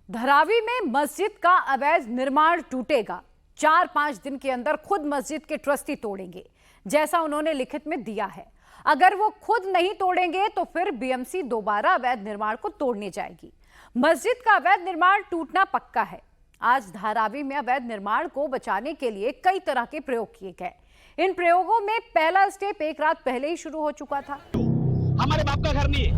धारावी में मस्जिद का अवैध निर्माण टूटेगा। 4-5 दिन के अंदर खुद मस्जिद के ट्रस्टी तोड़ेंगे, जैसा उन्होंने लिखित में दिया है। अगर वो खुद नहीं तोड़ेंगे तो फिर बीएमसी दोबारा अवैध निर्माण को तोड़ने जाएगी। मस्जिद का अवैध निर्माण टूटना पक्का है। आज धारावी में अवैध निर्माण को बचाने के लिए कई तरह के प्रयोग किए गए। इन प्रयोगों में पहला स्टेप एक रात पहले ही शुरू हो चुका था। हमारे बाप का घर नहीं है,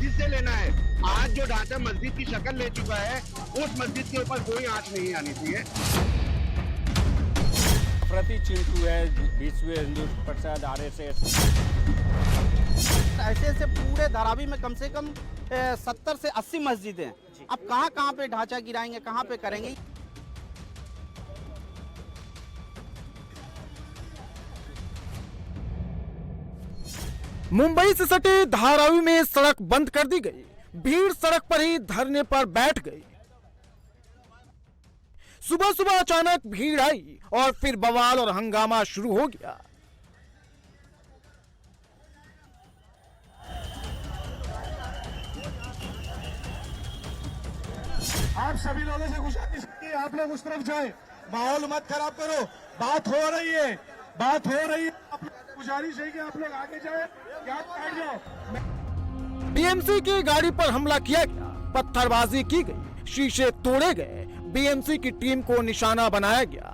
जिससे लेना है। आज जो ढांचा मस्जिद की शक्ल ले चुका है, उस मस्जिद के ऊपर कोई आंच नहीं आनी चाहिए। प्रति चिंटू है, विश्व हिंदू परिषद, आरएसएस। ऐसे पूरे धारावी में कम से कम 70 से 80 मस्जिदें हैं। अब कहाँ पे ढांचा गिराएंगे, कहाँ पे करेंगे? मुंबई से सटे धारावी में सड़क बंद कर दी गई। भीड़ सड़क पर ही धरने पर बैठ गई। सुबह सुबह अचानक भीड़ आई और फिर बवाल और हंगामा शुरू हो गया। आप सभी लोगों से गुजारिश है कि आप लोग उस तरफ जाएं, माहौल मत खराब करो। बात हो रही है। आप लोगों से गुजारिश है कि आप लोग आगे जाएं, या बैठ जाओ। बीएमसी की गाड़ी पर हमला किया गया, पत्थरबाजी की गई, शीशे तोड़े गए, बीएमसी की टीम को निशाना बनाया गया।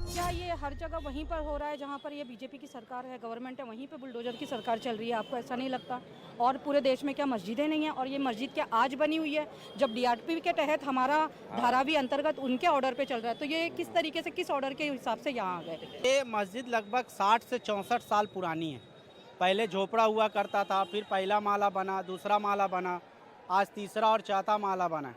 क्या ये हर जगह वहीं पर हो रहा है जहां पर ये बीजेपी की सरकार है, गवर्नमेंट है, वहीं पे बुलडोजर की सरकार चल रही है? आपको ऐसा नहीं लगता? और पूरे देश में क्या मस्जिदें नहीं हैं? और ये मस्जिद क्या आज बनी हुई है, जब डीआरपी के तहत हमारा धारावी अंतर्गत उनके ऑर्डर पे चल रहा है? तो ये किस तरीके से, किस ऑर्डर के हिसाब से यहाँ आ गए? ये मस्जिद लगभग 60 से 64 साल पुरानी है। पहले झोपड़ा हुआ करता था, फिर पहला माला बना, दूसरा माला बना, आज तीसरा और चौथा माला बना।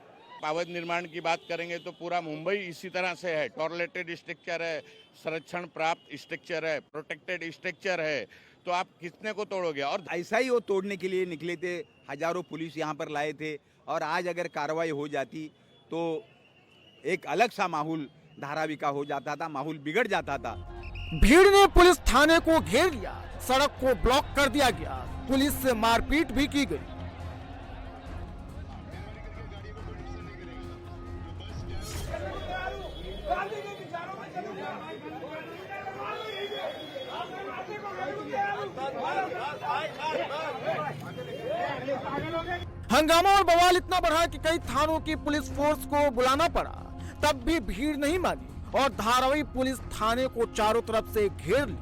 अवैध निर्माण की बात करेंगे तो पूरा मुंबई इसी तरह से है। टॉयलेटेड स्ट्रक्चर है, संरक्षण प्राप्त स्ट्रक्चर है, प्रोटेक्टेड स्ट्रक्चर है, तो आप कितने को तोड़ोगे? और ऐसा ही वो तोड़ने के लिए निकले थे। हजारों पुलिस यहाँ पर लाए थे और आज अगर कार्रवाई हो जाती तो एक अलग सा माहौल धारावी का हो जाता था, माहौल बिगड़ जाता था। भीड़ ने पुलिस थाने को घेर लिया, सड़क को ब्लॉक कर दिया गया, पुलिस से मारपीट भी की गई। हंगामा और बवाल इतना बढ़ा कि कई थानों की पुलिस फोर्स को बुलाना पड़ा, तब भी भीड़ नहीं मानी और धारावी पुलिस थाने को चारों तरफ से घेर ली।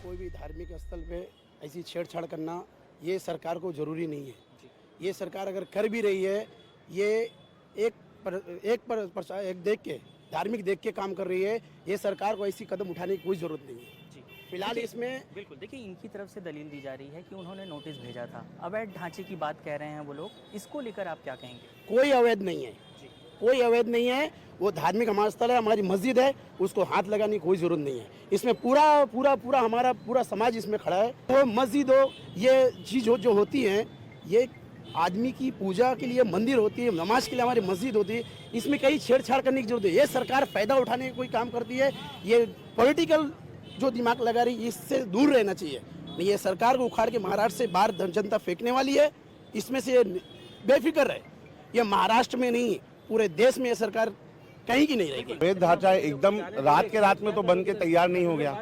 कोई भी धार्मिक स्थल पे ऐसी छेड़छाड़ करना ये सरकार को जरूरी नहीं है। ये सरकार अगर कर भी रही है, ये एक देख के, धार्मिक देख के काम कर रही है। ये सरकार को ऐसी कदम उठाने की कोई जरूरत नहीं है। फिलहाल इसमें बिल्कुल देखिए, इनकी तरफ से दलील दी जा रही है कि उन्होंने नोटिस भेजा था। अवैध ढांचे की बात कह रहे हैं वो लोग, इसको लेकर आप क्या कहेंगे? कोई अवैध नहीं है, कोई अवैध नहीं है। वो धार्मिक हमारा स्थल है, हमारी मस्जिद है, उसको हाथ लगाने की कोई जरूरत नहीं है। इसमें पूरा हमारा पूरा समाज इसमें खड़ा है। तो मस्जिद हो, ये चीज जो होती है, ये आदमी की पूजा के लिए मंदिर होती है, नमाज के लिए हमारी मस्जिद होती है। इसमें कहीं छेड़छाड़ करने की जरूरत है। ये सरकार फायदा उठाने की कोई काम करती है। ये पॉलिटिकल जो दिमाग लगा रही है, इससे दूर रहना चाहिए। नहीं, ये सरकार को उखाड़ के महाराष्ट्र से बाहर जनता फेंकने वाली है। इसमें से बेफिक्र है। ये महाराष्ट्र में नहीं, पूरे देश में ये सरकार कहीं की नहीं रहेगी। अवैध ढांचा एकदम रात में तो बन के तैयार नहीं हो गया।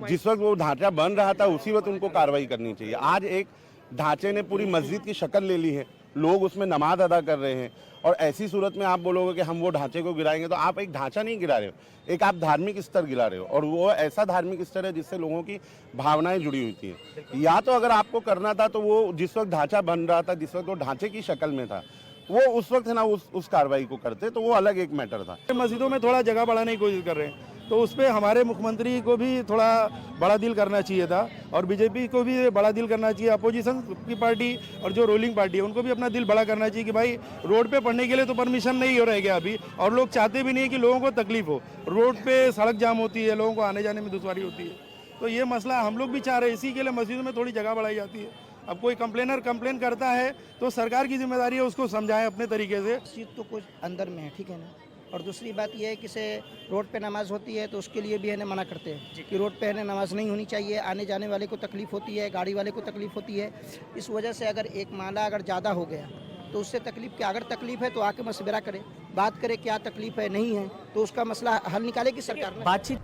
जिस वक्त वो ढांचा बन रहा था उसी वक्त उनको कार्रवाई करनी चाहिए। आज एक ढांचे ने पूरी मस्जिद की शक्ल ले ली है, लोग उसमें नमाज अदा कर रहे हैं, और ऐसी सूरत में आप बोलोगे कि हम वो ढांचे को गिराएंगे, तो आप एक ढांचा नहीं गिरा रहे हो, एक आप धार्मिक स्तर गिरा रहे हो। और वो ऐसा धार्मिक स्तर है जिससे लोगों की भावनाएं जुड़ी हुई थी। या तो अगर आपको करना था तो वो जिस वक्त ढांचा बन रहा था, जिस वक्त वो ढांचे की शक्ल में था, वो उस वक्त है ना उस कार्रवाई को करते, तो वो अलग एक मैटर था। मस्जिदों में थोड़ा जगह बढ़ाने की कोशिश कर रहे हैं, तो उस पर हमारे मुख्यमंत्री को भी थोड़ा बड़ा दिल करना चाहिए था, और बीजेपी को भी बड़ा दिल करना चाहिए। अपोजिशन की पार्टी और जो रूलिंग पार्टी है उनको भी अपना दिल बड़ा करना चाहिए कि भाई रोड पे पढ़ने के लिए तो परमिशन नहीं हो रहेगा अभी, और लोग चाहते भी नहीं है कि लोगों को तकलीफ हो। रोड पे सड़क जाम होती है, लोगों को आने जाने में दुश्वारी होती है। तो ये मसला हम लोग भी चाह रहे हैं, इसी के लिए मस्जिदों में थोड़ी जगह बढ़ाई जाती है। अब कोई कंप्लेनर कंप्लेन करता है तो सरकार की जिम्मेदारी है उसको समझाएं अपने तरीके से। मस्जिद तो कुछ अंदर में है, ठीक है ना, और दूसरी बात यह है कि से रोड पे नमाज होती है तो उसके लिए भी है मना करते हैं कि रोड पे है नमाज नहीं होनी चाहिए, आने जाने वाले को तकलीफ होती है, गाड़ी वाले को तकलीफ होती है। इस वजह से अगर एक माला अगर ज़्यादा हो गया तो उससे तकलीफ की, अगर तकलीफ है तो आके मशवरा करे, बात करे क्या तकलीफ है, नहीं है तो उसका मसला हल निकालेगी सरकार। बातचीत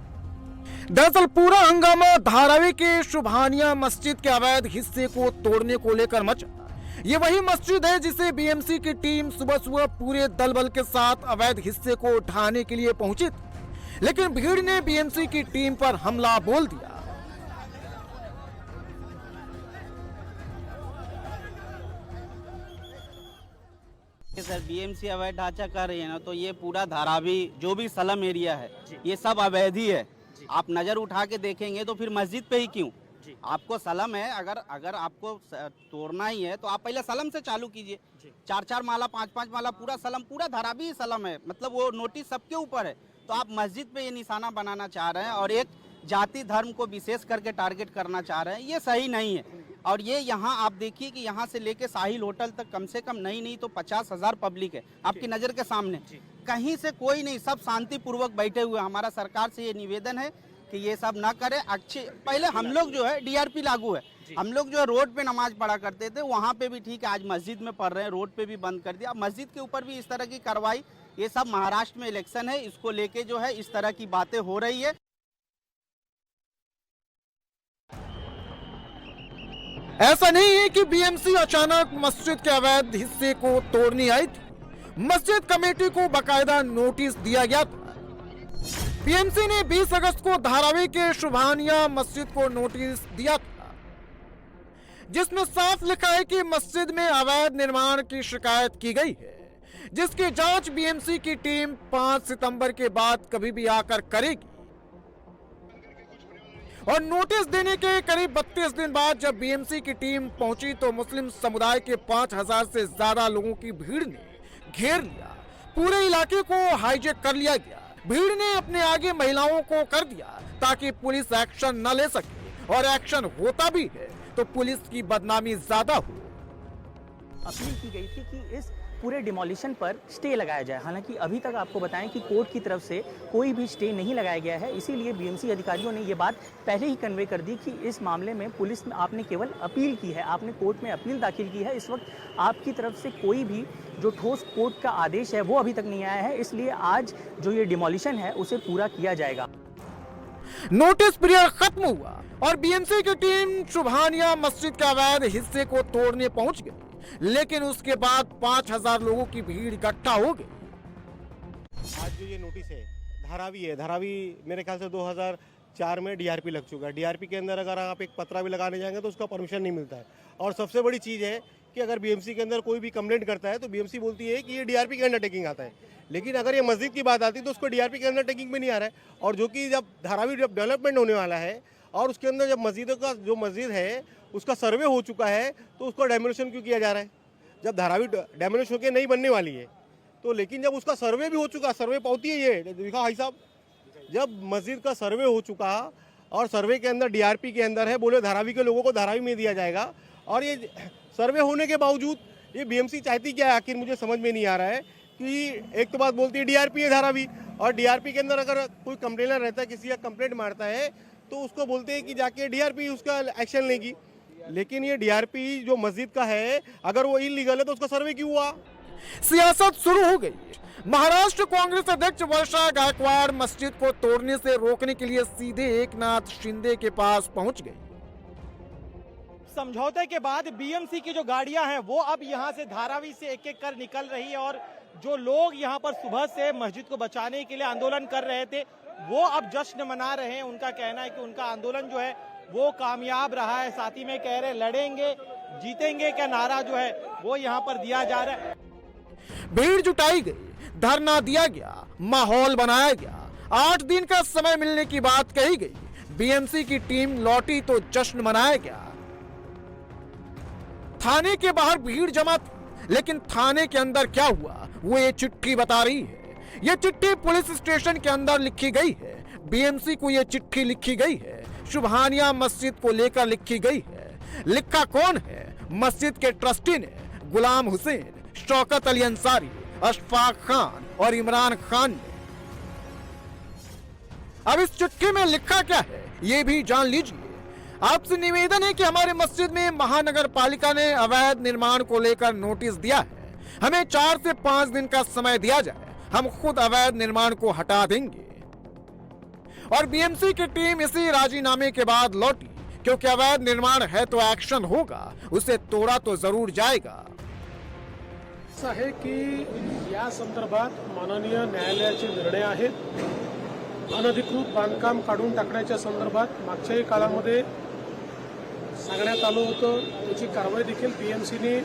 दरअसल पूरा हंगामा धारावी के शुभानिया मस्जिद के अवैध हिस्से को तोड़ने को लेकर मचा। ये वही मस्जिद है जिसे बीएमसी की टीम सुबह सुबह पूरे दल बल के साथ अवैध हिस्से को ढाने के लिए पहुंची थी, लेकिन भीड़ ने बीएमसी की टीम पर हमला बोल दिया। सर बीएमसी अवैध ढांचा कर रही है ना, तो ये पूरा धारावी जो भी सलम एरिया है ये सब अवैध ही है। आप नजर उठा के देखेंगे तो फिर मस्जिद पे ही क्यों? आपको सलम है, अगर आपको तोड़ना ही है तो आप पहले सलम से चालू कीजिए। 4-4 माला 5-5 माला पूरा सलम, पूरा धारावी सलम है, मतलब वो नोटिस सबके ऊपर है। तो आप मस्जिद पे ये निशाना बनाना चाह रहे हैं और एक जाति धर्म को विशेष करके टारगेट करना चाह रहे हैं, ये सही नहीं है। और ये यहाँ आप देखिए कि यहाँ से लेके साहिल होटल तक कम से कम नहीं तो 50,000 पब्लिक है आपकी नज़र के सामने। कहीं से कोई नहीं, सब शांतिपूर्वक बैठे हुए। हमारा सरकार से ये निवेदन है कि ये सब ना करें। अच्छे पहले हम लोग जो है डीआरपी लागू है, हम लोग जो है रोड पे नमाज पढ़ा करते थे, वहाँ पे भी ठीक है, आज मस्जिद में पढ़ रहे हैं, रोड पे भी बंद कर दिया। मस्जिद के ऊपर भी इस तरह की कार्रवाई, ये सब महाराष्ट्र में इलेक्शन है, इसको लेके जो है इस तरह की बातें हो रही है। ऐसा नहीं है कि बीएमसी अचानक मस्जिद के अवैध हिस्से को तोड़ने आई थी, मस्जिद कमेटी को बकायदा नोटिस दिया गया था। बीएमसी ने 20 अगस्त को धारावी के शुभानिया मस्जिद को नोटिस दिया था, जिसमें साफ लिखा है कि मस्जिद में अवैध निर्माण की शिकायत की गई है, जिसकी जांच बीएमसी की टीम 5 सितंबर के बाद कभी भी आकर करेगी। और नोटिस देने के करीब 32 दिन बाद जब बीएमसी की टीम पहुंची तो मुस्लिम समुदाय के 5,000 से ज्यादा लोगों की भीड़ ने घेर लिया। पूरे इलाके को हाईजैक कर लिया गया। भीड़ ने अपने आगे महिलाओं को कर दिया ताकि पुलिस एक्शन न ले सके, और एक्शन होता भी है तो पुलिस की बदनामी ज्यादा हो। अपील की गई थी कि इस पूरे डिमोलिशन पर स्टे लगाया जाए। हालांकि अभी तक आपको बताएं कि कोर्ट की तरफ से कोई भी स्टे नहीं लगाया गया है, इसीलिए बीएमसी अधिकारियों ने ये बात पहले ही कन्वे कर दी कि इस मामले में पुलिस में आपने केवल अपील की है, आपने कोर्ट में अपील दाखिल की है। इस वक्त आपकी तरफ से कोई भी जो ठोस कोर्ट का आदेश है वो अभी तक नहीं आया है, इसलिए आज जो ये डिमोलिशन है उसे पूरा किया जाएगा। नोटिस पीरियड खत्म हुआ और बीएमसी की टीम शुभानिया मस्जिद के अवैध हिस्से को तोड़ने पहुंच गई, लेकिन उसके बाद 5,000 लोगों की भीड़ इकट्ठा हो गई। आज जो ये नोटिस है धारावी है, धारावी मेरे ख्याल से 2004 में डीआरपी लग चुका है। डीआरपी के अंदर अगर आप एक पत्रा भी लगाने जाएंगे तो उसका परमिशन नहीं मिलता है। और सबसे बड़ी चीज़ है कि अगर बीएमसी के अंदर कोई भी कंप्लेंट करता है तो बीएमसी बोलती है कि ये डीआरपी के अंडरटेकिंग आता है, लेकिन अगर ये मस्जिद की बात आती है तो उसको डीआरपी के अंडरटेकिंग में नहीं आ रहा है। और जो कि जब धारावी डेवलपमेंट होने वाला है और उसके अंदर जब मस्जिदों का जो मस्जिद है उसका सर्वे हो चुका है तो उसको डेमोलिशन क्यों किया जा रहा है? जब धारावी डेमोलिश होकर नहीं बनने वाली है तो, लेकिन जब उसका सर्वे भी हो चुका, सर्वे पावती है ये दिखा भाई साहब, जब मस्जिद का सर्वे हो चुका और सर्वे के अंदर डीआरपी के अंदर है, बोले धारावी के लोगों को धारावी में दिया जाएगा, और ये सर्वे होने के बावजूद ये बीएमसी चाहती क्या है आखिर? मुझे समझ में नहीं आ रहा है कि एक तो बात बोलती है डीआरपी है धारावी, और डीआरपी के अंदर अगर कोई कंप्लेनर रहता है, किसी का कंप्लेंट मारता है तो उसको बोलते हैं कि जाके डीआरपी उसका एक्शन लेगी। लेकिन ये डीआरपी जो मस्जिद का है अगर वो इलीगल है तो उसका सर्वे क्यों हुआ? सियासत शुरू हो गई। महाराष्ट्र कांग्रेस अध्यक्ष वर्षा गायकवाड़ मस्जिद को तोड़ने से रोकने के लिए सीधे एकनाथ शिंदे के पास पहुंच गई। समझौते के बाद बीएमसी की जो गाड़ियां हैं वो अब यहां से धारावी से एक एक कर निकल रही है, और जो लोग यहां पर सुबह से मस्जिद को बचाने के लिए आंदोलन कर रहे थे वो अब जश्न मना रहे हैं। उनका कहना है कि उनका आंदोलन जो है वो कामयाब रहा है। साथ ही में कह रहे लड़ेंगे जीतेंगे का नारा जो है वो यहाँ पर दिया जा रहा है। भीड़ जुटाई गई, धरना दिया गया, माहौल बनाया गया। 8 दिन का समय मिलने की बात कही गई। बीएमसी की टीम लौटी तो जश्न मनाया गया। थाने के बाहर भीड़ जमा थी, लेकिन थाने के अंदर क्या हुआ वो ये चिट्ठी बता रही है। ये चिट्ठी पुलिस स्टेशन के अंदर लिखी गई है। बीएमसी को ये चिट्ठी लिखी गई है, शुभानिया मस्जिद को लेकर लिखी गई है। लिखा कौन है? मस्जिद के ट्रस्टी ने गुलाम हुसैन, शौकत अली अंसारी, अशफाक खान और इमरान खान ने। अब इस चिट्ठी में लिखा क्या है ये भी जान लीजिए। आपसे निवेदन है कि हमारे मस्जिद में महानगर पालिका ने अवैध निर्माण को लेकर नोटिस दिया है। हमें 4 से 5 दिन का समय दिया जाए, हम खुद अवैध निर्माण को हटा देंगे। और बीएमसी की टीम इसी राजीनामे के बाद लौटी, क्योंकि अवैध निर्माण है तो एक्शन होगा, उसे तोड़ा तो जरूर जाएगा। असं आहे की या संदर्भात माननीय न्यायालयाचे निर्णय आहेत। अनधिकृत बांधकाम काढून टाकण्याच्या संदर्भात मागच्याही काळामध्ये सांगण्यात आलं होतं, त्याची कारवाई देखील बीएमसीने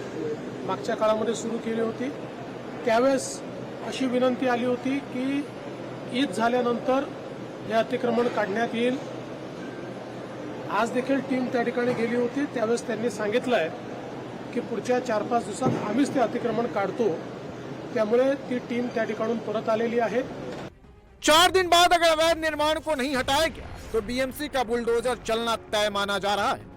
मागच्या काळामध्ये सुरू केली होती। त्यावेळेस अशी विनंती आली होती की ईद झाल्यानंतर हे अतिक्रमण काढण्यात येईल। आज देखील टीम त्या ठिकाणी गेली होती, त्यावेळेस त्यांनी सांगितलं आहे की पुढच्या 4-5 दिवसात आम्हीच ते अतिक्रमण काढतो, त्यामुळे ती टीम त्या ठिकाणून परत आलेली आहे। 4 दिन बाद अगर अवैध निर्माण को नहीं हटाया गया तो बीएमसी का बुलडोजर चलना तय माना जा रहा है।